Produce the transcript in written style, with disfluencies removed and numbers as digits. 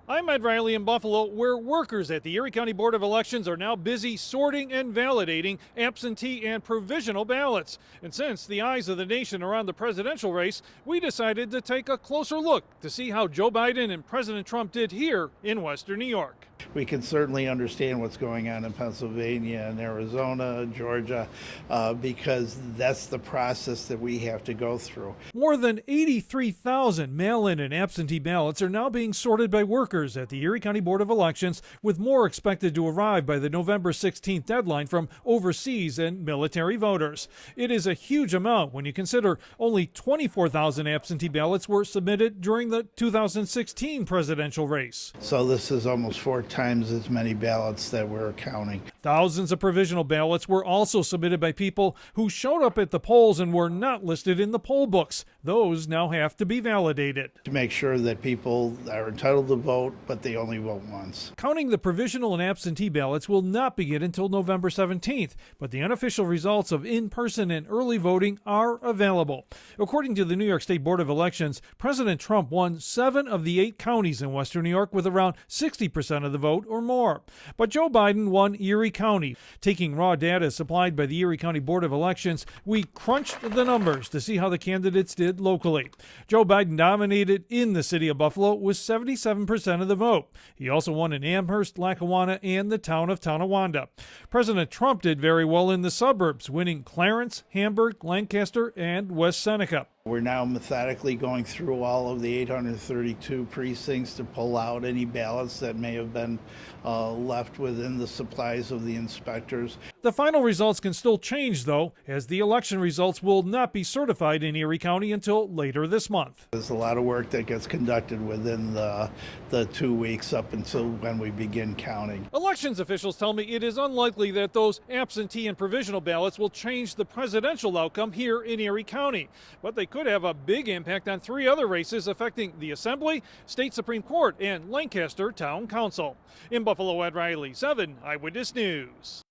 I'm Ed Riley in Buffalo, where workers at the Erie County Board of Elections are now busy sorting and validating absentee and provisional ballots. And since the eyes of the nation are on the presidential race, we decided to take a closer look to see how Joe Biden and President Trump did here in Western New York. We can certainly understand what's going on in Pennsylvania and Arizona, Georgia, because that's the process that we have to go through. More than 83,000 mail-in and absentee ballots are now being sorted by workers at the Erie County Board of Elections, with more expected to arrive by the November 16th deadline from overseas and military voters. It is a huge amount when you consider only 24,000 absentee ballots were submitted during the 2016 presidential race. So this is almost 4 times as many ballots that we're counting. Thousands of provisional ballots were also submitted by people who showed up at the polls and were not listed in the poll books. Those now have to be validated. To make sure that people are entitled to vote, but they only vote once. Counting the provisional and absentee ballots will not begin until November 17th, but the unofficial results of in-person and early voting are available. According to the New York State Board of Elections, President Trump won 7 of the 8 counties in Western New York with around 60% of the vote or more. But Joe Biden won Erie County. Taking raw data supplied by the Erie County Board of Elections, we crunched the numbers to see how the candidates did locally. Joe Biden dominated in the city of Buffalo with 77% of the vote. He also won in Amherst, Lackawanna, and the town of Tonawanda. President Trump did very well in the suburbs, winning Clarence, Hamburg, Lancaster, and West Seneca. We're now methodically going through all of the 832 precincts to pull out any ballots that may have been left within the supplies of the inspectors. The final results can still change, though, as the election results will not be certified in Erie County until later this month. There's a lot of work that gets conducted within the 2 weeks up until when we begin counting. Elections officials tell me it is unlikely that those absentee and provisional ballots will change the presidential outcome here in Erie County, but they could have a big impact on 3 other races affecting the Assembly, State Supreme Court, and Lancaster Town Council. In Buffalo, Ed Riley, 7 Eyewitness News.